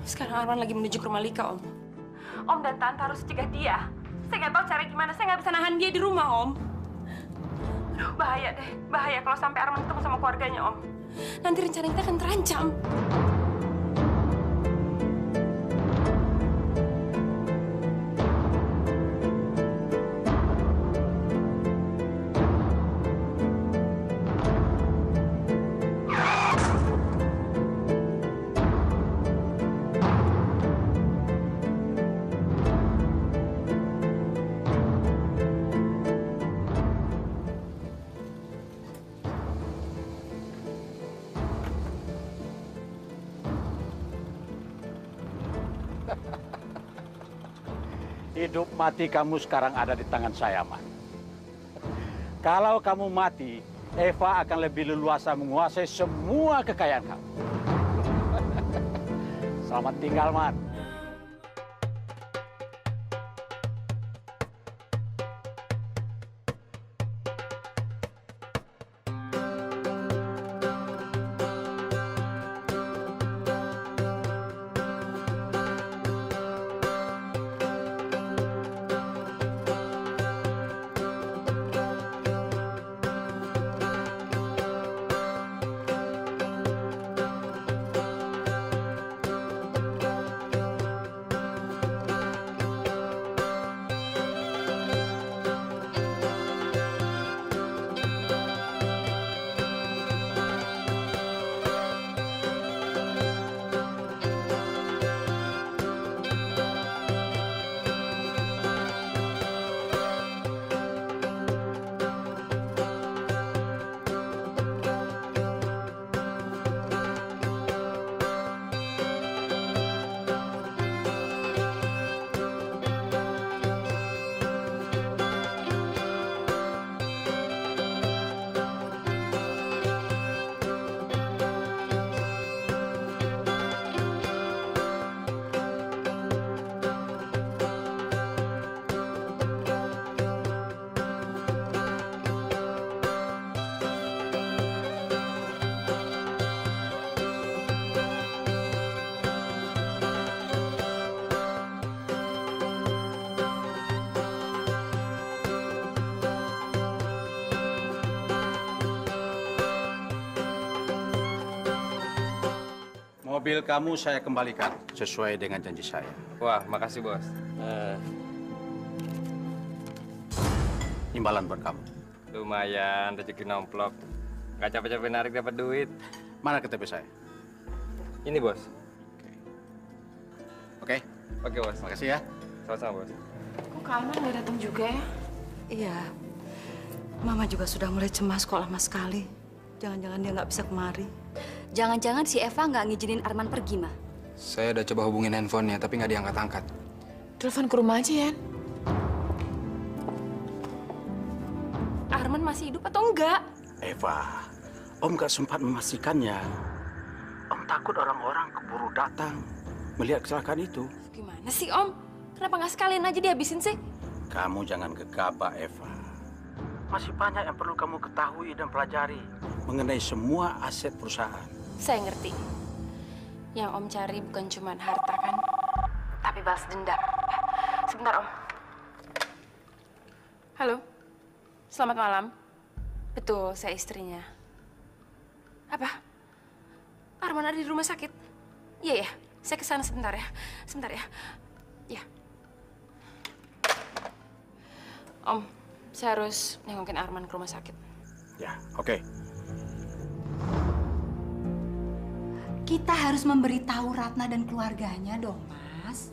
Sekarang Arman lagi menuju ke rumah Lika, Om. Om dan Tante harus cegah dia. Saya nggak tahu cara gimana, saya nggak bisa nahan dia di rumah, Om. Aduh, bahaya deh. Bahaya kalau sampai Arman ketemu sama keluarganya, Om. Nanti rencana kita akan terancam. Hidup mati kamu sekarang ada di tangan saya, Man. Kalau kamu mati, Eva akan lebih leluasa menguasai semua kekayaan kamu. Selamat tinggal, Man. Mobil kamu saya kembalikan sesuai dengan janji saya. Wah, makasih bos. Imbalan buat kamu. Lumayan, rezeki nomplok. Nggak capek-capek narik dapat duit. Mana KTP saya? Ini bos. Oke, Oke bos. makasih ya. Sama-sama bos. Kok Kak Arman nggak datang juga ya? Iya, Mama juga sudah mulai cemas kok lama sekali. Jangan-jangan dia nggak bisa kemari. Jangan-jangan si Eva nggak ngizinin Arman pergi, Ma. Saya udah coba hubungin handphonenya, tapi nggak diangkat-angkat. Telepon ke rumah aja, Yan. Arman masih hidup atau enggak? Eva, Om gak sempat memastikannya. Om takut orang-orang keburu datang melihat kecelakaan itu. Gimana sih, Om? Kenapa nggak sekalian aja dihabisin sih? Kamu jangan gegabah, Eva. Masih banyak yang perlu kamu ketahui dan pelajari mengenai semua aset perusahaan. Saya ngerti. Yang Om cari bukan cuma harta kan, tapi balas dendam. Sebentar, Om. Halo. Selamat malam. Betul, saya istrinya. Apa? Arman ada di rumah sakit? Iya ya, saya kesana sebentar ya. Sebentar ya. Ya. Om, saya harus nengokin Arman ke rumah sakit. Ya, oke. Kita harus memberitahu Ratna dan keluarganya dong, Mas.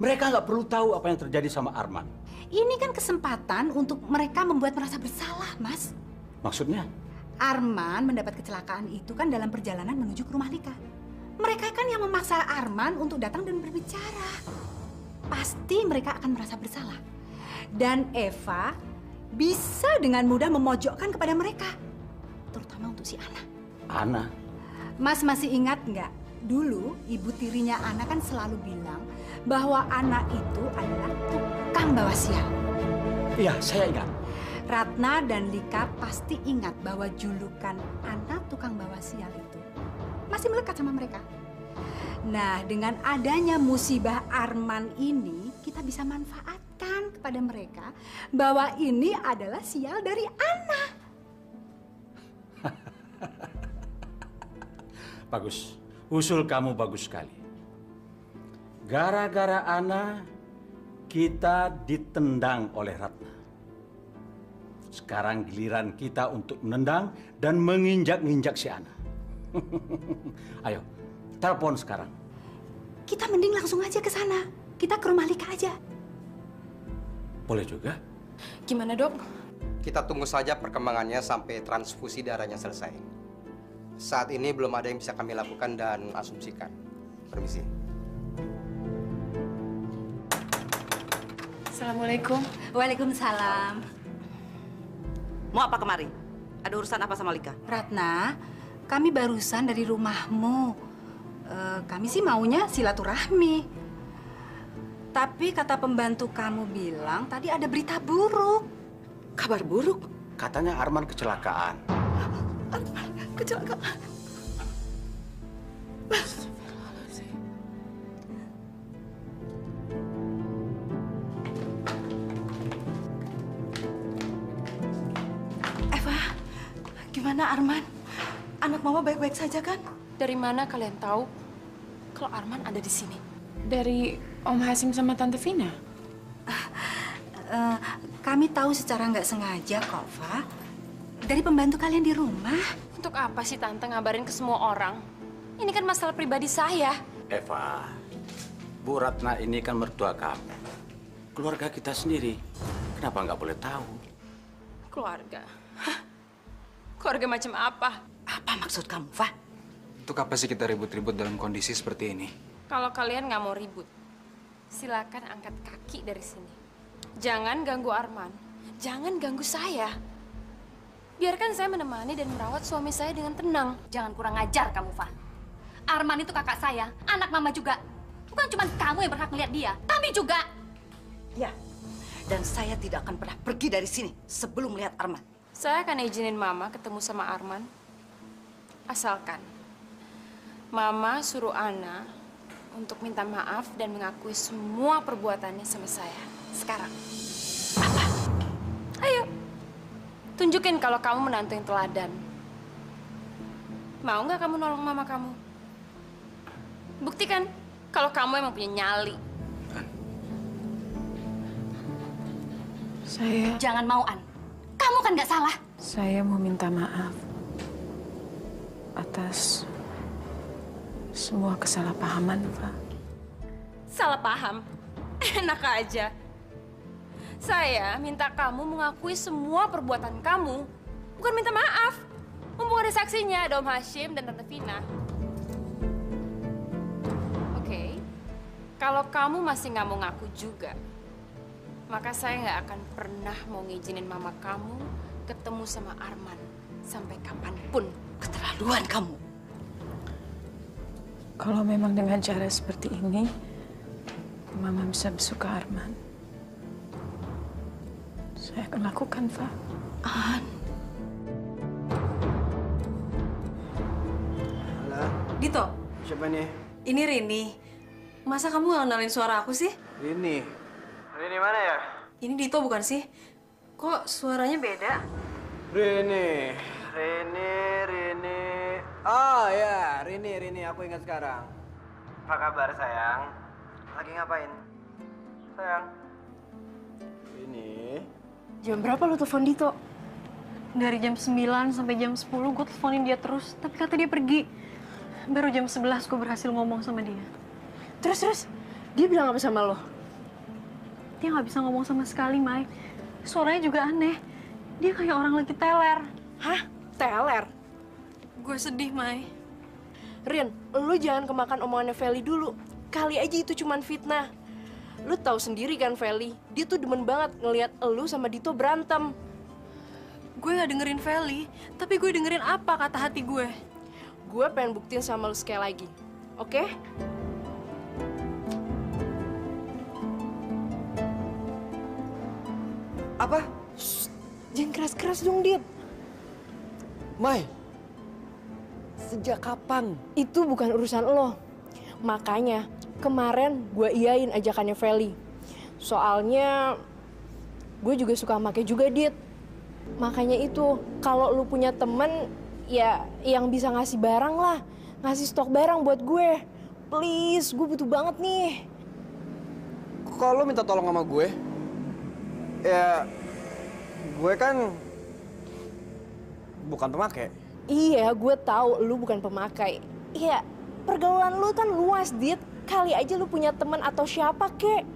Mereka nggak perlu tahu apa yang terjadi sama Arman. Ini kan kesempatan untuk mereka membuat merasa bersalah, Mas. Maksudnya? Arman mendapat kecelakaan itu kan dalam perjalanan menuju ke rumah Lika. Mereka kan yang memaksa Arman untuk datang dan berbicara. Pasti mereka akan merasa bersalah. Dan Eva bisa dengan mudah memojokkan kepada mereka. Terutama untuk si Ana. Ana? Mas masih ingat nggak? Dulu ibu tirinya Ana kan selalu bilang bahwa Ana itu adalah tukang bawa sial. Iya, saya ingat. Ratna dan Lika pasti ingat bahwa julukan Ana tukang bawa sial itu masih melekat sama mereka. Nah, dengan adanya musibah Arman ini, kita bisa manfaatkan kepada mereka bahwa ini adalah sial dari Ana. Bagus. Usul kamu bagus sekali. Gara-gara Ana, kita ditendang oleh Ratna. Sekarang giliran kita untuk menendang dan menginjak-injak si Ana. Ayo, telepon sekarang. Kita mending langsung aja ke sana. Kita ke rumah Lika aja. Boleh juga. Gimana, Dok? Kita tunggu saja perkembangannya sampai transfusi darahnya selesai. Saat ini belum ada yang bisa kami lakukan dan asumsikan. Permisi. Assalamualaikum. Waalaikumsalam. Mau apa kemari? Ada urusan apa sama Lika? Ratna, kami barusan dari rumahmu. Kami sih maunya silaturahmi. Tapi kata pembantu kamu bilang tadi ada berita buruk. Kabar buruk? Katanya Arman kecelakaan. Kecelakaan. Eva, gimana Arman? Anak mama baik-baik saja kan? Dari mana kalian tahu kalau Arman ada di sini? Dari Om Hasim sama Tante Vina? Kami tahu secara nggak sengaja kok, Fa. Dari pembantu kalian di rumah. Untuk apa sih Tante ngabarin ke semua orang? Ini kan masalah pribadi saya. Eva, Bu Ratna ini kan mertua kamu. Keluarga kita sendiri. Kenapa nggak boleh tahu? Keluarga? Hah? Keluarga macam apa? Apa maksud kamu, Fa? Untuk apa sih kita ribut-ribut dalam kondisi seperti ini? Kalau kalian nggak mau ribut, silakan angkat kaki dari sini. Jangan ganggu Arman. Jangan ganggu saya. Biarkan saya menemani dan merawat suami saya dengan tenang. Jangan kurang ajar kamu, Fa. Arman itu kakak saya, anak mama juga. Bukan cuma kamu yang berhak melihat dia, kami juga. Ya, dan saya tidak akan pernah pergi dari sini sebelum melihat Arman. Saya akan izinin Mama ketemu sama Arman. Asalkan Mama suruh Ana untuk minta maaf dan mengakui semua perbuatannya sama saya. Sekarang. Apa? Ayo. Tunjukin kalau kamu menantu yang teladan. Mau nggak kamu nolong mama kamu? Buktikan kalau kamu emang punya nyali. Saya... Jangan mau, An. Kamu kan nggak salah. Saya mau minta maaf atas semua kesalahpahaman, Pak. Salah paham? Enak aja. Saya minta kamu mengakui semua perbuatan kamu. Bukan minta maaf. Mumpung ada saksinya, ada Om Hashim dan Tante Vina. Oke. Kalau kamu masih nggak mau ngaku juga, maka saya nggak akan pernah mau ngizinin mama kamu ketemu sama Arman sampai kapanpun. Keterlaluan kamu. Kalau memang dengan cara seperti ini, Mama bisa besuk ke Arman, saya akan lakukan, Fa. An. Halo, Dito, siapa nih? ini Rini. Masa kamu nggak kenalin suara aku sih? Rini. Rini mana ya? Ini Dito bukan sih? Kok suaranya beda? Rini. Oh ya, Rini, aku ingat sekarang. Apa kabar sayang? Lagi ngapain? Sayang. Rini. Jam berapa lo telepon Dito? Dari jam 9 sampai jam 10 gue teleponin dia terus, tapi kata dia pergi. Baru jam 11 gue berhasil ngomong sama dia. Terus, dia bilang apa sama lo? Dia nggak bisa ngomong sama sekali, Mai. Suaranya juga aneh. Dia kayak orang lagi teler. Hah? Teler? Gue sedih, Mai. Rin, lu jangan kemakan omongannya Feli dulu. Kali aja itu cuman fitnah. Lu tahu sendiri kan, Feli? Dia tuh demen banget ngelihat elu sama Dito berantem. Gue nggak dengerin Feli, tapi gue dengerin apa kata hati gue. Gue pengen buktiin sama lu sekali lagi. Oke? Apa? Shh, jangan keras-keras dong, Dit. Mai. Sejak kapan? Itu bukan urusan lo. Makanya kemarin gue iyain ajakannya Feli. Soalnya gue juga suka make juga, Dit. Makanya itu, kalau lu punya temen, ya yang bisa ngasih barang lah. Ngasih stok barang buat gue. Please, gue butuh banget nih. Kalau lo minta tolong sama gue, ya gue kan bukan pemakai. Iya, gue tahu lu bukan pemakai. Iya, pergaulan lu kan luas, Dit. Kali aja lu punya teman atau siapa, kek.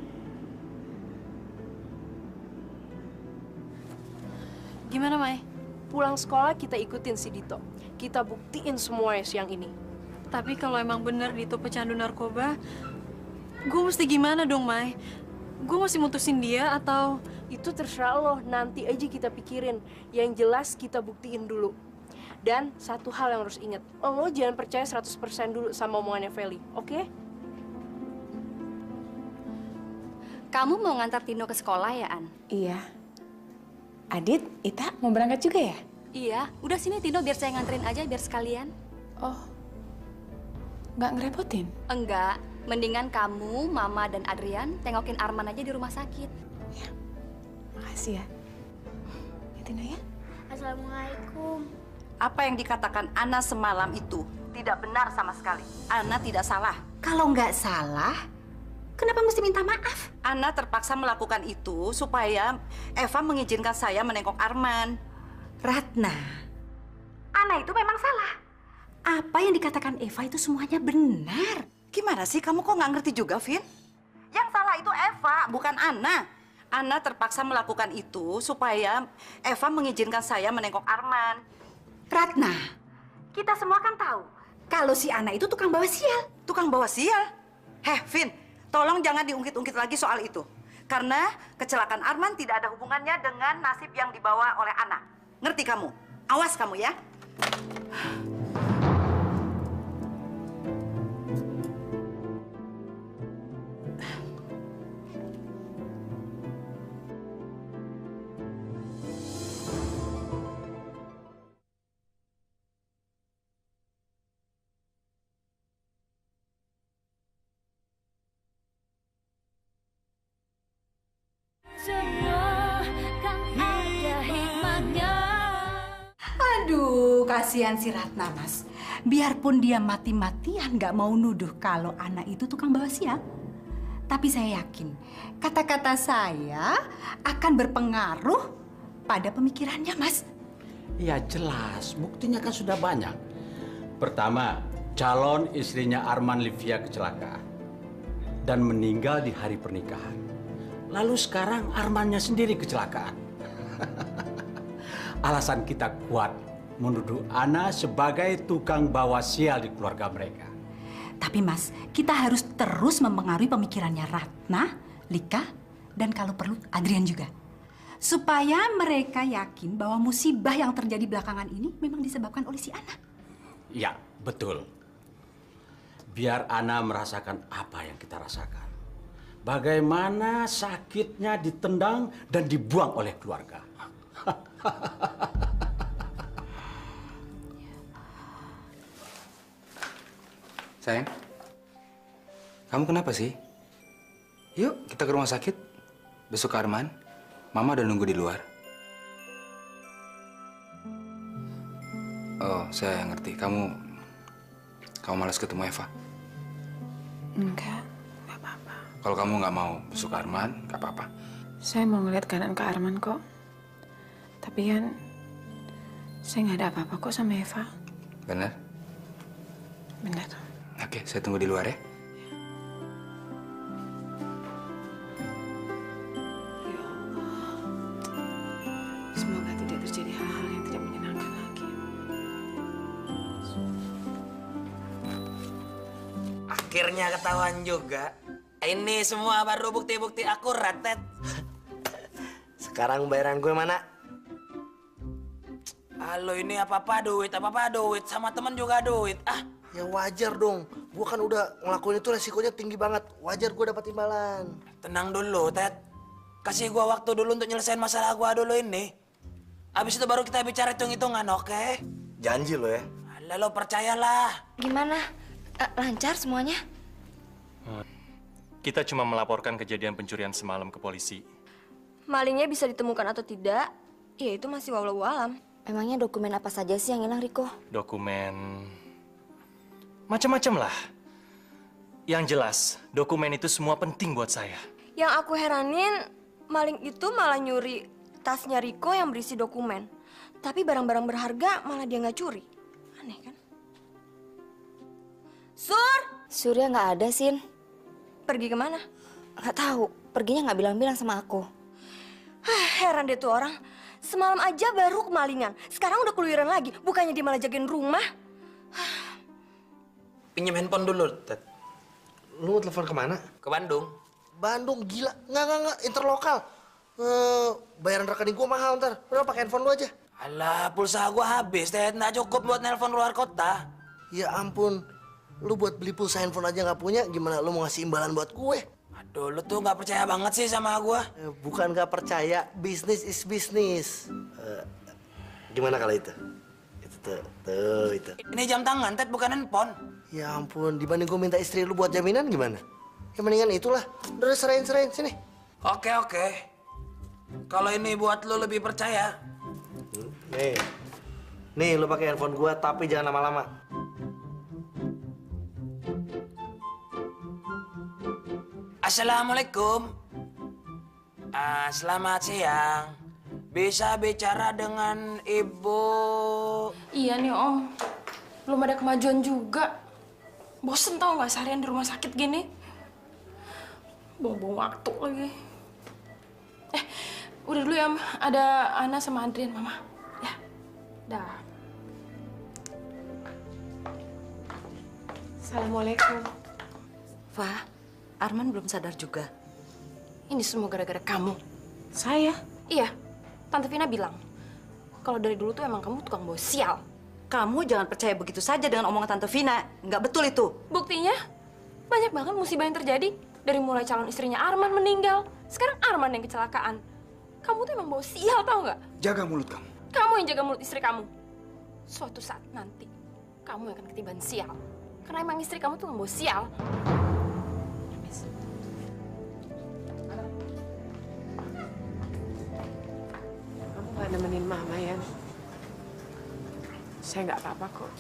Gimana, Mai? Pulang sekolah kita ikutin si Dito. Kita buktiin semuanya siang ini. Tapi kalau emang bener Dito pecandu narkoba, gue mesti gimana dong, Mai? Gue mesti mutusin dia atau... Itu terserah lo, nanti aja kita pikirin. Yang jelas kita buktiin dulu. Dan satu hal yang harus inget, lo jangan percaya 100% dulu sama omongannya Feli, oke? Kamu mau ngantar Tino ke sekolah ya, An? Iya. Adit, Ita mau berangkat juga ya? Iya, udah sini Tino biar saya nganterin aja biar sekalian. Oh, nggak ngerepotin? Enggak, mendingan kamu, Mama, dan Adrian tengokin Arman aja di rumah sakit. Ya, makasih ya. Ya, Tino ya. Assalamualaikum. Apa yang dikatakan Ana semalam itu tidak benar sama sekali. Ana tidak salah. Kalau nggak salah, kenapa mesti minta maaf? Ana terpaksa melakukan itu supaya Eva mengizinkan saya menengok Arman. Ratna, Ana itu memang salah. Apa yang dikatakan Eva itu semuanya benar. Gimana sih, kamu kok nggak ngerti juga, Vin? Yang salah itu Eva, bukan Ana. Ana terpaksa melakukan itu supaya Eva mengizinkan saya menengok Arman. Ratna, kita semua kan tahu kalau si Ana itu tukang bawa sial. Tukang bawa sial? Heh, Vin, tolong jangan diungkit-ungkit lagi soal itu. Karena kecelakaan Arman tidak ada hubungannya dengan nasib yang dibawa oleh Ana. Ngerti kamu? Awas kamu ya. Aduh, kasihan si Ratna, Mas. Biarpun dia mati-matian nggak mau nuduh kalau anak itu tukang bawa sial. Tapi saya yakin, kata-kata saya akan berpengaruh pada pemikirannya, Mas. Ya jelas, buktinya kan sudah banyak. Pertama, calon istrinya Arman Livia kecelakaan dan meninggal di hari pernikahan. Lalu sekarang Armannya sendiri kecelakaan. Alasan kita kuat menuduh Ana sebagai tukang bawa sial di keluarga mereka. Tapi Mas, kita harus terus mempengaruhi pemikirannya Ratna, Lika, dan kalau perlu Adrian juga. Supaya mereka yakin bahwa musibah yang terjadi belakangan ini memang disebabkan oleh si Ana. Ya, betul. Biar Ana merasakan apa yang kita rasakan. Bagaimana sakitnya ditendang dan dibuang oleh keluarga. Sayang, kamu kenapa sih? Yuk kita ke rumah sakit. Besok ke Arman. Mama udah nunggu di luar. Oh, saya ngerti. Kamu malas ketemu Eva? Enggak, nggak apa-apa. Kalau kamu nggak mau besok ke Arman, nggak apa-apa. Saya mau ngeliat keadaan Kak Arman kok. Tapi kan, saya nggak ada apa-apa kok sama Eva. Benar? Benar. Oke, saya tunggu di luar ya. Semoga tidak terjadi hal-hal yang tidak menyenangkan lagi. Akhirnya ketahuan juga. Ini semua baru bukti-bukti akurat, Ted. Sekarang bayaran gue mana? Halo, ini apa-apa duit, sama temen juga duit. Ah, Ya wajar dong. Gue kan udah ngelakuin itu resikonya tinggi banget. Wajar gue dapat imbalan. tenang dulu, Ted. Kasih gua waktu dulu untuk nyelesain masalah gua dulu ini. Abis itu baru kita bicara hitung-hitungan, oke? Janji lo ya. Lalu percayalah. Gimana? Lancar semuanya? Kita cuma melaporkan kejadian pencurian semalam ke polisi. Malingnya bisa ditemukan atau tidak, ya itu masih wallahu alam. Emangnya dokumen apa saja sih yang hilang, Riko? Dokumen... macam-macam lah. Yang jelas, dokumen itu semua penting buat saya. Yang aku heranin, maling itu malah nyuri tasnya Riko yang berisi dokumen. Tapi barang-barang berharga malah dia nggak curi. Aneh kan? Sur! Surya nggak ada, Sin. Pergi kemana? Nggak tahu. Perginya nggak bilang-bilang sama aku. Heran deh tuh orang. Semalam aja baru kemalingan. Sekarang udah keluyuran lagi. Bukannya dia malah jagain rumah. Pinjam handphone dulu, Ted. Lu mau telepon kemana? Ke Bandung. Bandung, gila. Nggak. Interlokal. Bayaran rekening gua mahal ntar. Udah pakai handphone lu aja. Alah, pulsa gua habis, Ted. Nggak cukup buat nelpon luar kota. Ya ampun. Lu buat beli pulsa handphone aja nggak punya, gimana lu mau ngasih imbalan buat gue? Aduh, lu tuh nggak percaya banget sih sama gua. Bukan nggak percaya, business is business. Gimana kalau itu? Itu. Ini jam tangan, Ted, bukan handphone. Ya ampun, dibanding gue minta istri lu buat jaminan gimana? Ya mendingan itulah. Udah serahin, sini. Oke. Kalau ini buat lu lebih percaya. Nih lu pakai handphone gua tapi jangan lama-lama. Assalamualaikum. Selamat siang. Bisa bicara dengan Ibu... Iya nih Om, belum ada kemajuan juga. Bosen tau nggak seharian di rumah sakit gini. Buang-buang waktu lagi. Udah dulu ya Om, ada Ana sama Adrian Mama. Ya, dah. Assalamualaikum. Fah, Arman belum sadar juga. Ini semua gara-gara kamu. Saya? Iya, Tante Vina bilang, kalau dari dulu tuh emang kamu tukang bawa sial. Kamu jangan percaya begitu saja dengan omongan Tante Vina. Nggak betul itu. Buktinya, banyak banget musibah yang terjadi. Dari mulai calon istrinya Arman meninggal, sekarang Arman yang kecelakaan. Kamu tuh emang bawa sial, tau nggak? Jaga mulut kamu. Kamu yang jaga mulut istri kamu. Suatu saat nanti, kamu yang akan ketiban sial. Karena emang istri kamu tuh membawa sial. Kamu nggak nemenin Mama ya? Saya nggak apa-apa kok.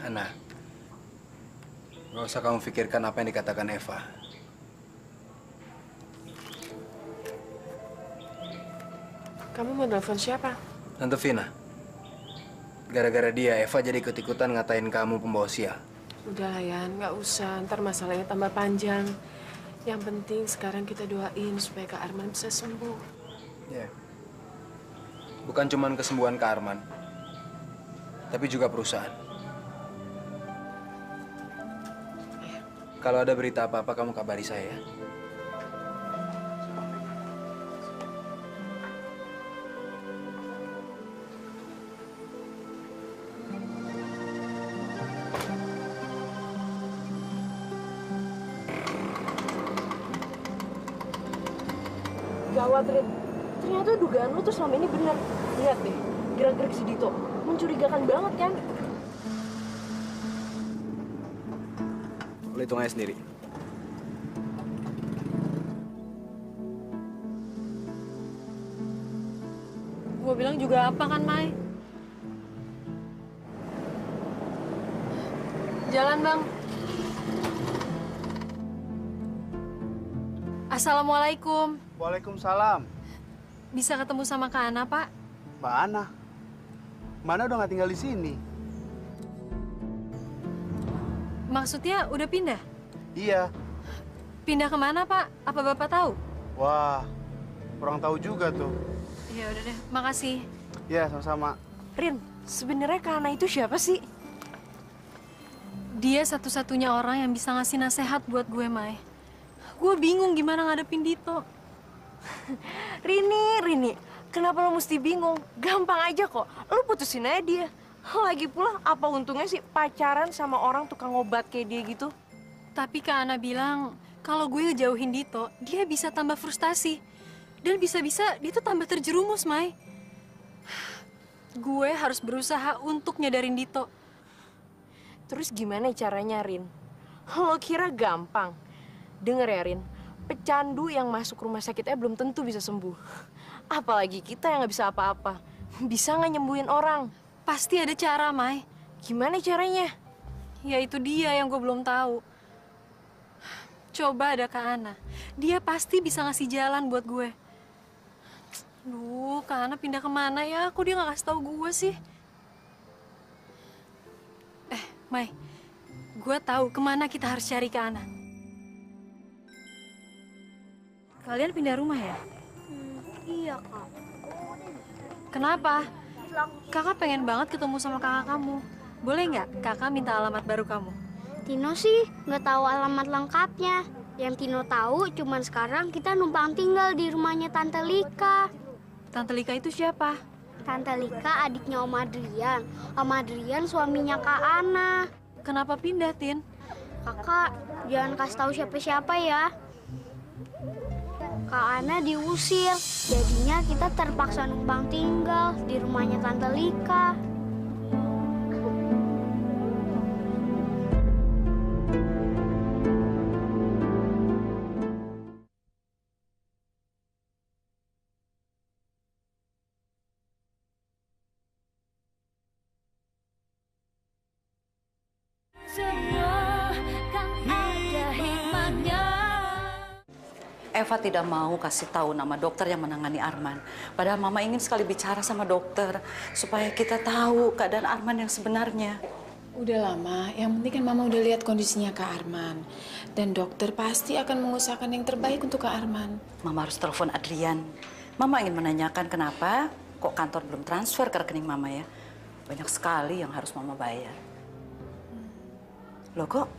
Ana, nggak usah kamu pikirkan apa yang dikatakan Eva. Kamu mau telepon siapa? Tante Vina. Gara-gara dia, Eva jadi ikut-ikutan ngatain kamu pembawa sial. Udah lah Yan, nggak usah. Ntar masalahnya tambah panjang. Yang penting sekarang kita doain supaya Kak Arman bisa sembuh. Ya. Bukan cuma kesembuhan Kak Arman, tapi juga perusahaan. Kalau ada berita apa-apa, kamu kabari saya. Gawat, Rin. Ternyata dugaan lu tuh selama ini benar. Lihat deh, gerak-gerik si Dito. Mencurigakan banget kan? Lo hitung aja sendiri. Gua bilang juga apa kan, Mai? Jalan, Bang. Assalamualaikum. Waalaikumsalam. Bisa ketemu sama Kak Ana, Pak? Mbak Ana. Mbak Ana udah nggak tinggal di sini. Maksudnya udah pindah? Iya. Pindah kemana, Pak? Apa Bapak tahu? Wah, kurang tahu juga tuh. Ya udah deh, makasih. Ya, sama-sama. Rin, sebenarnya Kak Ana itu siapa sih? Dia satu-satunya orang yang bisa ngasih nasihat buat gue, Mai. Gue bingung gimana ngadepin Dito. Rini, kenapa lo mesti bingung? Gampang aja kok, lo putusin aja dia. Lagi pula, apa untungnya sih pacaran sama orang tukang obat kayak dia gitu? Tapi Kak Ana bilang, kalau gue ngejauhin Dito, dia bisa tambah frustasi. Dan bisa-bisa dia tuh tambah terjerumus, Mai. Gue harus berusaha untuk nyadarin Dito. Terus gimana caranya, Rin? Lo kira gampang? Dengar ya, Rin. Pecandu yang masuk rumah sakitnya belum tentu bisa sembuh. Apalagi kita yang nggak bisa apa-apa. Bisa nggak nyembuhin orang? Pasti ada cara, Mai. Gimana caranya? Ya itu dia yang gue belum tahu. Coba ada Kak Ana. Dia pasti bisa ngasih jalan buat gue. Duh, Kak Ana pindah kemana ya? Kok dia nggak kasih tahu gue sih? Mai, gue tahu kemana kita harus cari Kak Ana. Kalian pindah rumah ya? Iya, Kak. Kenapa? Kakak pengen banget ketemu sama kakak kamu. Boleh nggak kakak minta alamat baru kamu? Tino sih nggak tahu alamat lengkapnya. Yang Tino tahu cuman sekarang kita numpang tinggal di rumahnya Tante Lika. Tante Lika itu siapa? Tante Lika adiknya Om Adrian. Om Adrian suaminya Kak Ana. Kenapa pindah, Tin? Kakak, jangan kasih tahu siapa-siapa ya. Kak Ana diusir, jadinya kita terpaksa numpang tinggal di rumahnya Tante Lika. Eva tidak mau kasih tahu nama dokter yang menangani Arman. Padahal Mama ingin sekali bicara sama dokter supaya kita tahu keadaan Arman yang sebenarnya. Udah lama, yang penting kan Mama udah lihat kondisinya Kak Arman. Dan dokter pasti akan mengusahakan yang terbaik untuk Kak Arman. Mama harus telepon Adrian. Mama ingin menanyakan kenapa kok kantor belum transfer ke rekening Mama ya. Banyak sekali yang harus Mama bayar. Loh kok?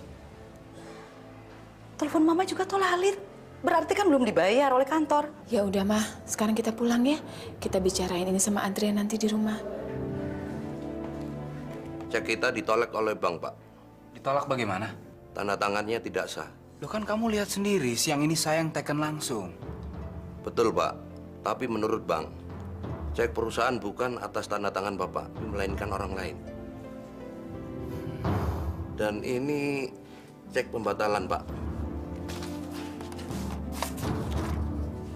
Telepon Mama juga tolalit. Berarti kan belum dibayar oleh kantor. Ya udah mah, sekarang kita pulang ya. Kita bicarain ini sama Adrian nanti di rumah. Cek kita ditolak oleh bank, Pak. Ditolak bagaimana? Tanda tangannya tidak sah. Loh kan kamu lihat sendiri, siang ini saya yang teken langsung. Betul, Pak. Tapi menurut bank, cek perusahaan bukan atas tanda tangan Bapak, melainkan orang lain. Dan ini cek pembatalan, Pak.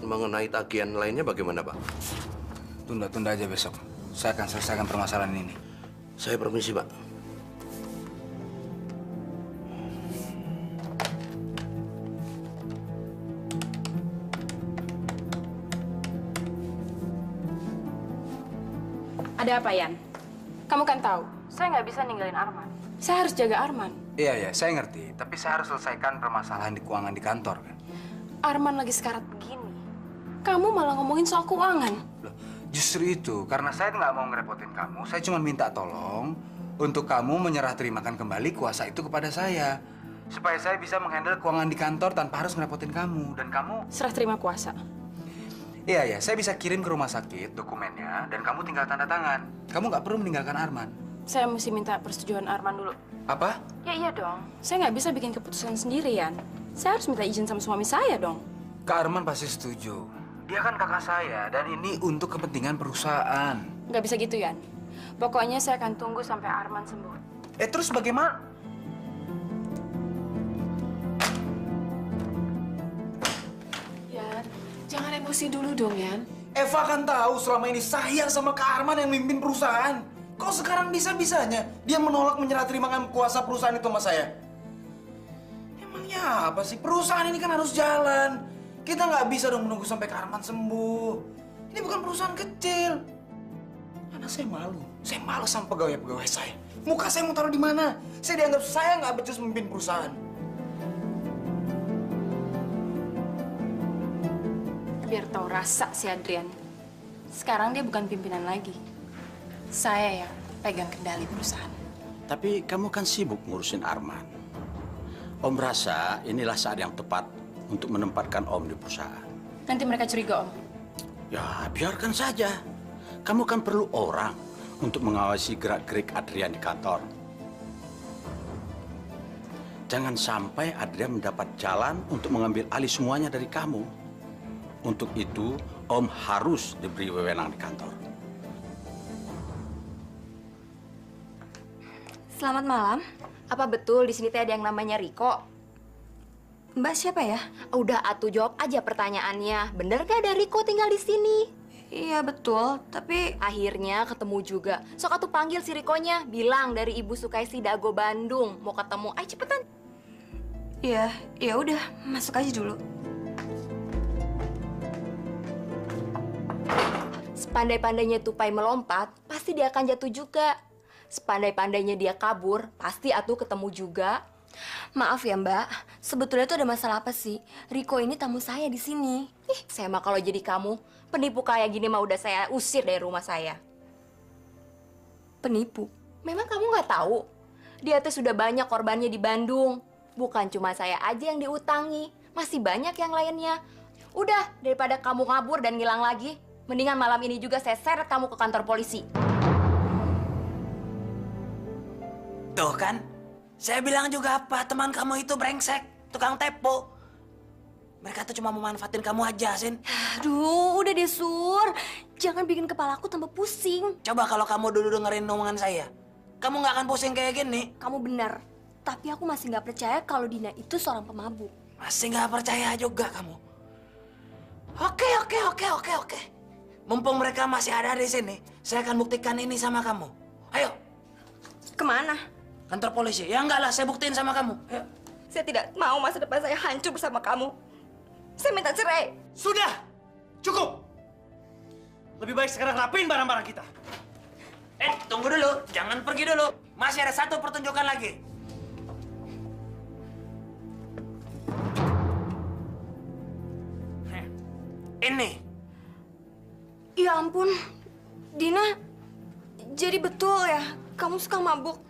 Mengenai tagihan lainnya bagaimana, Pak? Tunda-tunda aja besok. Saya akan selesaikan permasalahan ini. Saya permisi, Pak. Ada apa, Yan? Kamu kan tahu, saya nggak bisa ninggalin Arman. Saya harus jaga Arman. Iya, saya ngerti. Tapi saya harus selesaikan permasalahan di keuangan di kantor, kan? Arman lagi sekarat begini. Kamu malah ngomongin soal keuangan. Loh, justru itu, karena saya nggak mau ngerepotin kamu, saya cuma minta tolong untuk kamu menyerah terimakan kembali kuasa itu kepada saya. Supaya saya bisa menghandle keuangan di kantor tanpa harus ngerepotin kamu. Dan kamu... Serah terima kuasa. Iya, saya bisa kirim ke rumah sakit dokumennya dan kamu tinggal tanda tangan. Kamu nggak perlu meninggalkan Arman. Saya mesti minta persetujuan Arman dulu. Apa? Ya iya dong. Saya nggak bisa bikin keputusan sendirian. Saya harus minta izin sama suami saya dong. Kak Arman pasti setuju. Dia kan kakak saya, dan ini untuk kepentingan perusahaan. Nggak bisa gitu, Yan. Pokoknya saya akan tunggu sampai Arman sembuh. Terus bagaimana? Yan, jangan emosi dulu dong, Yan. Eva kan tahu selama ini saya sama Kak Arman yang mimpin perusahaan. Kok sekarang bisa-bisanya dia menolak menyerah terimakan kuasa perusahaan itu sama saya? Emangnya apa sih? Perusahaan ini kan harus jalan. Kita nggak bisa dong menunggu sampai Kak Arman sembuh. Ini bukan perusahaan kecil. Mana saya malu. Saya malu sama pegawai-pegawai saya. Muka saya mau taruh di mana? Saya dianggap saya nggak becus memimpin perusahaan. Biar tahu rasa si Adrian. Sekarang dia bukan pimpinan lagi. Saya yang pegang kendali perusahaan. Tapi kamu kan sibuk ngurusin Arman. Om rasa inilah saat yang tepat untuk menempatkan Om di perusahaan. Nanti mereka curiga, Om. Ya, biarkan saja. Kamu kan perlu orang untuk mengawasi gerak-gerik Adrian di kantor. Jangan sampai Adrian mendapat jalan untuk mengambil alih semuanya dari kamu. Untuk itu, Om harus diberi wewenang di kantor. Selamat malam. Apa betul di sini teh ada yang namanya Riko? Mbak siapa ya? Udah atuh jawab aja pertanyaannya. Bener gak ada Riko tinggal di sini? Iya betul, tapi akhirnya ketemu juga. Sok atuh panggil si Rikonya, bilang dari Ibu Sukaisi Dago Bandung mau ketemu. Ayo cepetan. Iya, ya udah, masuk aja dulu. Sepandai-pandainya tupai melompat, pasti dia akan jatuh juga. Sepandai-pandainya dia kabur, pasti atuh ketemu juga. Maaf ya Mbak, sebetulnya tuh ada masalah apa sih? Riko ini tamu saya di sini. Saya mah kalau jadi kamu, penipu kayak gini mah udah saya usir dari rumah saya. Penipu? Memang kamu nggak tahu? Dia tuh sudah banyak korbannya di Bandung. Bukan cuma saya aja yang diutangi, masih banyak yang lainnya. Udah, daripada kamu ngabur dan ngilang lagi, mendingan malam ini juga saya seret kamu ke kantor polisi. Tuh kan, saya bilang juga apa, teman kamu itu brengsek, tukang tepo. Mereka tuh cuma memanfaatin kamu aja, Sin. Aduh, udah deh Sur. Jangan bikin kepala aku tambah pusing. Coba kalau kamu dulu dengerin omongan saya, kamu nggak akan pusing kayak gini. Kamu benar. Tapi aku masih nggak percaya kalau Dina itu seorang pemabuk. Masih nggak percaya juga kamu? Oke. Mumpung mereka masih ada di sini, saya akan buktikan ini sama kamu. Ayo. Kemana? Kantor polisi. Ya enggak lah, saya buktiin sama kamu. Ayo. Saya tidak mau masa depan saya hancur bersama kamu. Saya minta cerai. Sudah! Cukup! Lebih baik sekarang rapiin barang-barang kita. Tunggu dulu. Jangan pergi dulu. Masih ada satu pertunjukan lagi. Ini. Ya ampun. Dina, jadi betul ya kamu suka mabuk?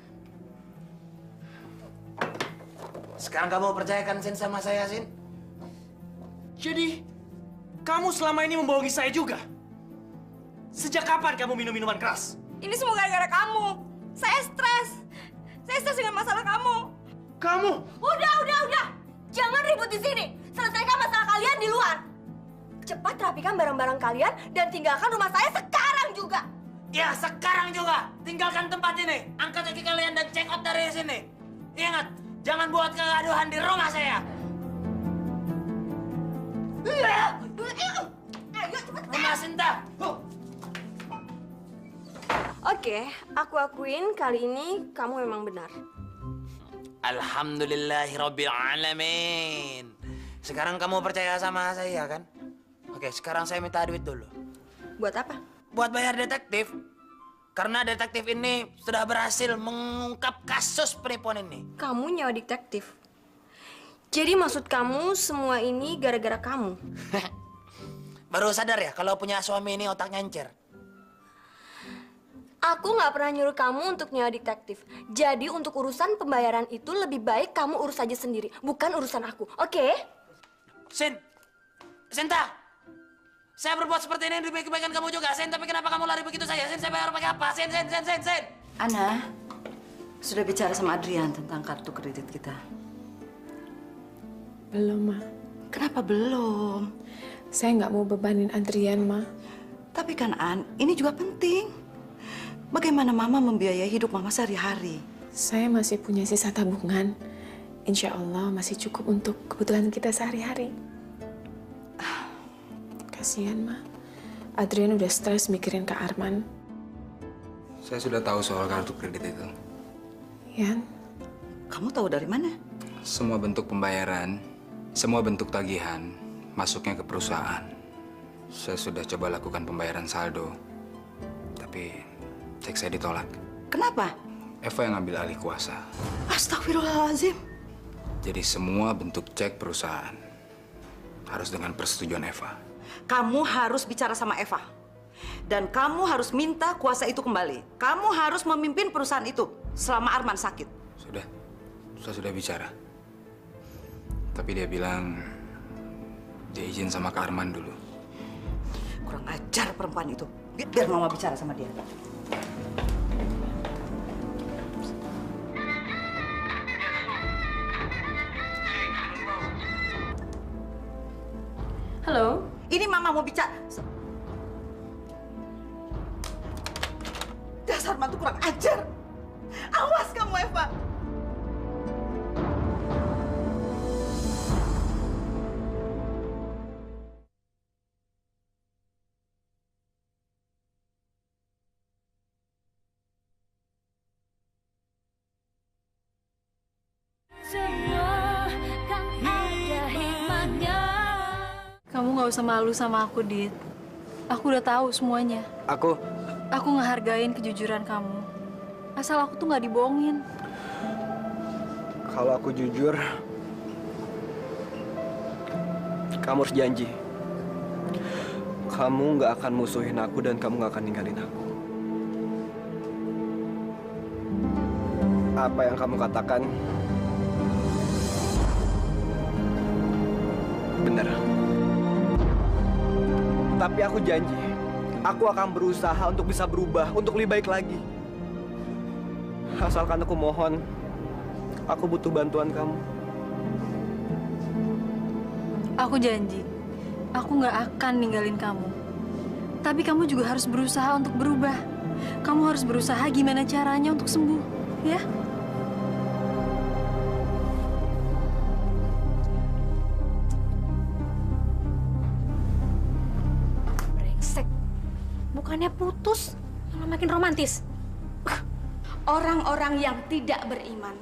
Sekarang kamu percayakan Sin sama saya, Sin? Jadi, kamu selama ini membohongi saya juga? Sejak kapan kamu minum minuman keras? Ini semua gara-gara kamu. Saya stres. Saya stres dengan masalah kamu. Kamu? Udah. Jangan ribut di sini. Selesaikan masalah kalian di luar. Cepat rapikan barang-barang kalian dan tinggalkan rumah saya sekarang juga. Ya, sekarang juga. Tinggalkan tempat ini. Angkat kaki kalian dan check out dari sini. Ingat, jangan buat kegaduhan di rumah saya. Ayo cepat. Rumah Sinta. Oke, aku akuin kali ini kamu memang benar. Alhamdulillahirrabbilalamin. Sekarang kamu percaya sama saya kan? Oke, sekarang saya minta duit dulu. Buat apa? Buat bayar detektif. Karena detektif ini sudah berhasil mengungkap kasus penipuan ini. Kamu nyawa detektif. Jadi maksud kamu semua ini gara-gara kamu? Baru sadar ya kalau punya suami ini otaknya encer. Aku nggak pernah nyuruh kamu untuk nyawa detektif. Jadi untuk urusan pembayaran itu lebih baik kamu urus aja sendiri. Bukan urusan aku, oke? Sinta! Saya berbuat seperti ini demi kebaikan kamu juga, Sin. Tapi kenapa kamu lari begitu saja? Sin, saya bayar pakai apa? Sin. Ana, sudah bicara sama Adrian tentang kartu kredit kita? Belum, Ma. Kenapa belum? Saya nggak mau bebanin Adrian, Ma. Tapi kan, An, ini juga penting. Bagaimana Mama membiayai hidup Mama sehari-hari? Saya masih punya sisa tabungan. Insya Allah masih cukup untuk kebutuhan kita sehari-hari. Kasihan, Ma. Adrian udah stres mikirin Kak Arman. Saya sudah tahu soal kartu kredit itu. Yan? Kamu tahu dari mana? Semua bentuk pembayaran, semua bentuk tagihan, masuknya ke perusahaan. Saya sudah coba lakukan pembayaran saldo, tapi cek saya ditolak. Kenapa? Eva yang ambil alih kuasa. Astagfirullahaladzim. Jadi semua bentuk cek perusahaan harus dengan persetujuan Eva. Kamu harus bicara sama Eva. Dan kamu harus minta kuasa itu kembali. Kamu harus memimpin perusahaan itu selama Arman sakit. Saya sudah bicara. Tapi dia bilang dia izin sama Kak Arman dulu. Kurang ajar perempuan itu. Biar Mama bicara sama dia. Halo? Ini Mama mau bicara. Dasar mantu kurang ajar. Awas kamu, Eva. nggak usah malu sama aku, Dit. Aku udah tahu semuanya. Aku ngehargain kejujuran kamu. Asal aku tuh nggak dibohongin. Kalau aku jujur, kamu harus janji. Kamu nggak akan musuhin aku dan kamu nggak akan ninggalin aku. Apa yang kamu katakan benar. Tapi aku janji, aku akan berusaha untuk bisa berubah, untuk lebih baik lagi. Asalkan aku mohon, aku butuh bantuan kamu. Aku janji, aku nggak akan ninggalin kamu. Tapi kamu juga harus berusaha untuk berubah. Kamu harus berusaha gimana caranya untuk sembuh, ya? Brengsek. Bukannya putus, malah makin romantis. Orang-orang yang tidak beriman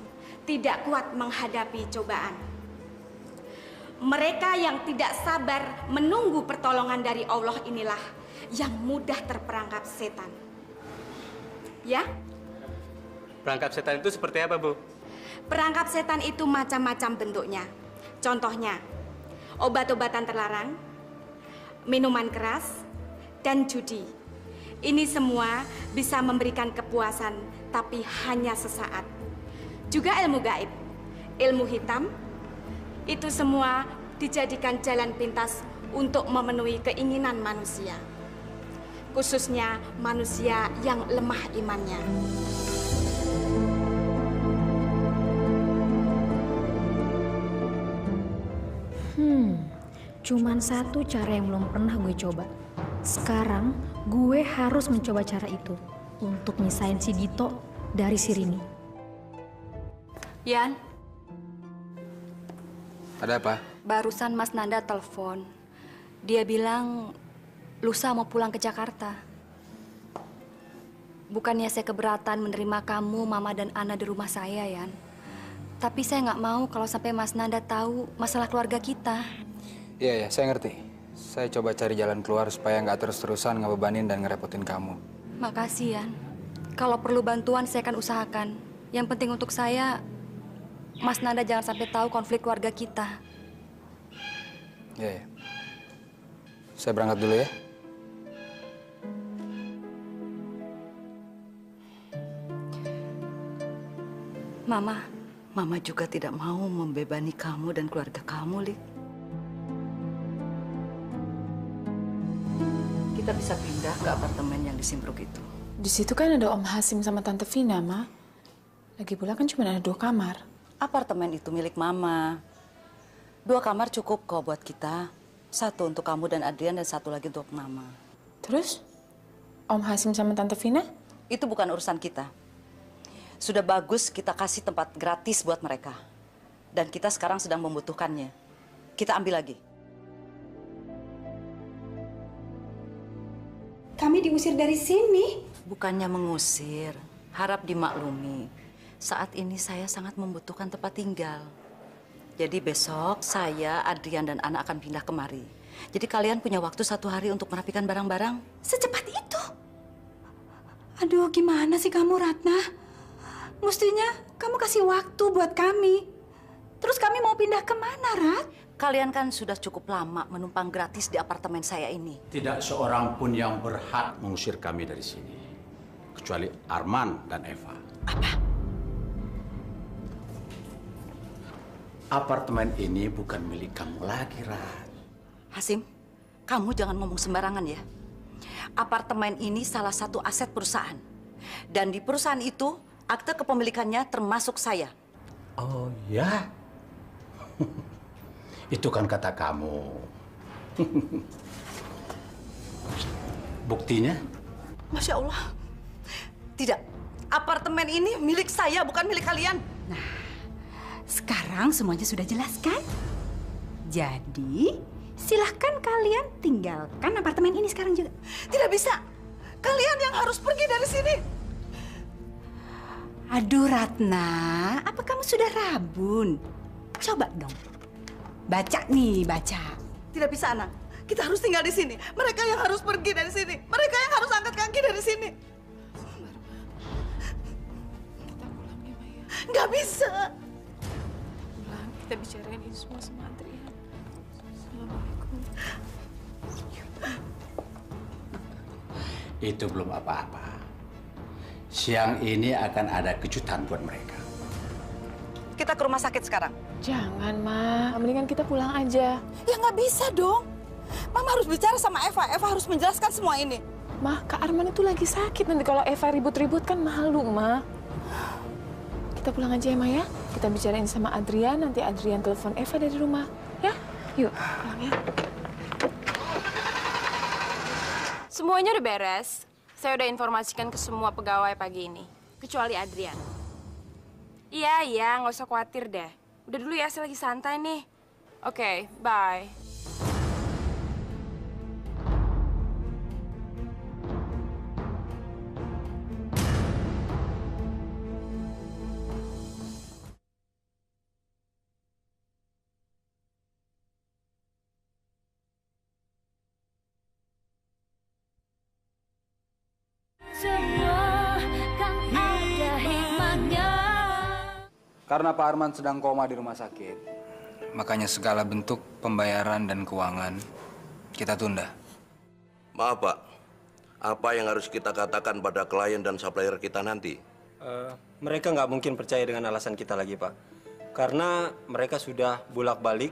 tidak kuat menghadapi cobaan. Mereka yang tidak sabar menunggu pertolongan dari Allah inilah yang mudah terperangkap setan. Ya? Perangkap setan itu seperti apa, Bu? Perangkap setan itu macam-macam bentuknya. Contohnya, obat-obatan terlarang, minuman keras, dan judi. Ini semua bisa memberikan kepuasan, tapi hanya sesaat. Juga ilmu gaib, ilmu hitam, itu semua dijadikan jalan pintas untuk memenuhi keinginan manusia. Khususnya manusia yang lemah imannya. Cuman satu cara yang belum pernah gue coba. Sekarang gue harus mencoba cara itu untuk misahin si Dito dari si Rini. Yan, Ada apa? barusan Mas Nanda telepon. Dia bilang lusa mau pulang ke Jakarta. Bukannya saya keberatan menerima kamu, Mama, dan Ana di rumah saya, Yan. Tapi saya nggak mau kalau sampai Mas Nanda tahu masalah keluarga kita. Iya, saya ngerti. Saya coba cari jalan keluar supaya nggak terus-terusan ngebebanin dan ngerepotin kamu. Makasih, Yan. Kalau perlu bantuan, saya akan usahakan. Yang penting untuk saya, Mas Nanda jangan sampai tahu konflik keluarga kita. Iya. Saya berangkat dulu ya. Mama juga tidak mau membebani kamu dan keluarga kamu, Lik. Kita bisa pindah ke apartemen yang di Simpruk itu. Di situ kan ada Om Hasim sama Tante Vina, Ma. Lagi pula kan cuma ada 2 kamar. Apartemen itu milik Mama. 2 kamar cukup kok buat kita. 1 untuk kamu dan Adrian dan 1 lagi untuk Mama. Terus, Om Hasim sama Tante Vina? Itu bukan urusan kita. Sudah bagus kita kasih tempat gratis buat mereka. Dan kita sekarang sedang membutuhkannya. Kita ambil lagi. Kami diusir dari sini. Bukannya mengusir, harap dimaklumi. Saat ini saya sangat membutuhkan tempat tinggal. Jadi besok saya, Adrian, dan Ana akan pindah kemari. Jadi kalian punya waktu 1 hari untuk merapikan barang-barang. Secepat itu? Aduh, gimana sih kamu, Ratna? Mestinya kamu kasih waktu buat kami. Terus kami mau pindah kemana, Rat? Kalian kan sudah cukup lama menumpang gratis di apartemen saya ini. Tidak seorang pun yang berhak mengusir kami dari sini. Kecuali Arman dan Eva. Apa? Apartemen ini bukan milik kamu lagi, Rat. Hasim, kamu jangan ngomong sembarangan ya. Apartemen ini salah satu aset perusahaan. Dan di perusahaan itu, akte kepemilikannya termasuk saya. Oh ya? Itu kan kata kamu. Buktinya? Masya Allah. Tidak, apartemen ini milik saya, bukan milik kalian. Nah, sekarang semuanya sudah jelas kan? Jadi, silahkan kalian tinggalkan apartemen ini sekarang juga. Tidak bisa. Kalian yang harus pergi dari sini. Aduh, Ratna, apa kamu sudah rabun? Coba dong. Baca nih, baca. Tidak bisa, Anak. Kita harus tinggal di sini. Mereka yang harus pergi dari sini. Mereka yang harus angkat kaki dari sini. Nggak bisa. Pulang, kita bicarain ini semua sama Adrian. Assalamualaikum. Itu belum apa-apa. Siang ini akan ada kejutan buat mereka. Kita ke rumah sakit sekarang. Jangan, Ma. Mendingan kita pulang aja. Ya nggak bisa dong. Mama harus bicara sama Eva. Eva harus menjelaskan semua ini. Ma, Kak Arman itu lagi sakit. Nanti kalau Eva ribut-ribut kan malu, Ma. Kita pulang aja ya, Ma ya. Kita bicarain sama Adrian. Nanti Adrian telepon Eva dari rumah. Ya? Yuk, pulang ya. Semuanya udah beres. Saya udah informasikan ke semua pegawai pagi ini. Kecuali Adrian. Iya, nggak usah khawatir deh. Udah dulu ya, saya lagi santai nih. Oke, bye. Karena Pak Arman sedang koma di rumah sakit, makanya segala bentuk pembayaran dan keuangan kita tunda. Maaf Pak, apa yang harus kita katakan pada klien dan supplier kita nanti? Mereka nggak mungkin percaya dengan alasan kita lagi, Pak. Karena mereka sudah bolak-balik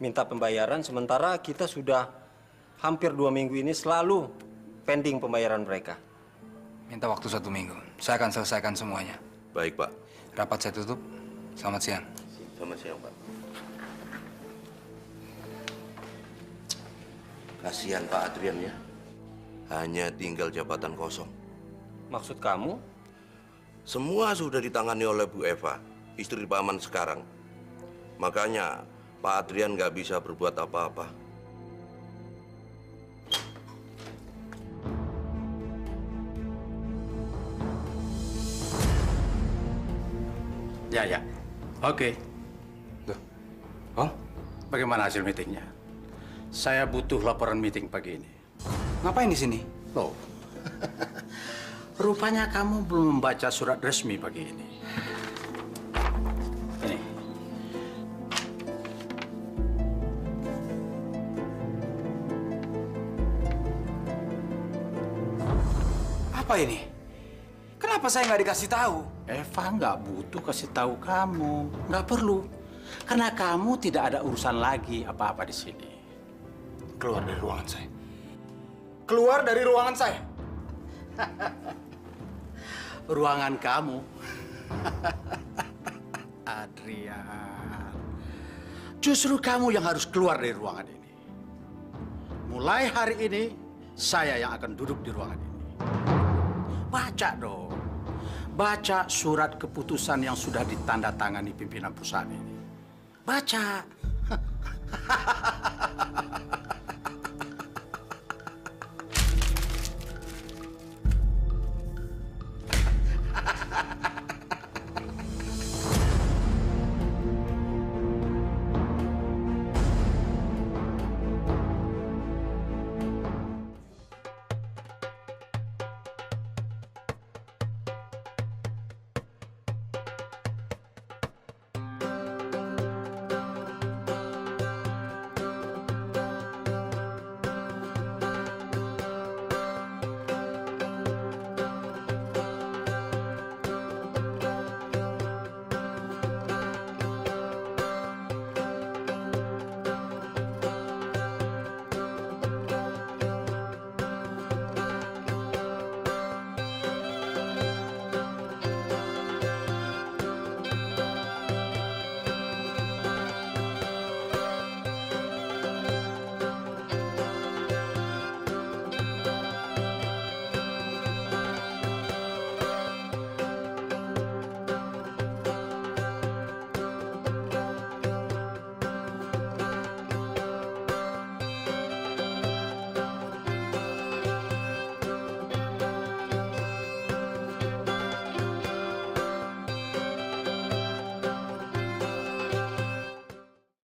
minta pembayaran, sementara kita sudah hampir 2 minggu ini selalu pending pembayaran mereka. Minta waktu 1 minggu, saya akan selesaikan semuanya. Baik Pak. Rapat saya tutup. Selamat siang. Selamat siang Pak. Kasihan Pak Adrian ya. Hanya tinggal jabatan kosong. Maksud kamu? Semua sudah ditangani oleh Bu Eva, istri Pak Aman sekarang. Makanya Pak Adrian nggak bisa berbuat apa-apa. Ya. Oke. Loh, Om? Bagaimana hasil meetingnya? Saya butuh laporan meeting pagi ini. Ngapain di sini? Loh, rupanya kamu belum membaca surat resmi pagi ini. Ini. Apa ini? Kenapa saya nggak dikasih tahu? Eva nggak butuh kasih tahu kamu. Nggak perlu. Karena kamu tidak ada urusan lagi apa-apa di sini. Keluar dari ruangan saya. Keluar dari ruangan saya. Ruangan kamu. Adrian. Justru kamu yang harus keluar dari ruangan ini. Mulai hari ini, saya yang akan duduk di ruangan ini. Baca dong. Baca surat keputusan yang sudah ditandatangani pimpinan perusahaan ini. Baca.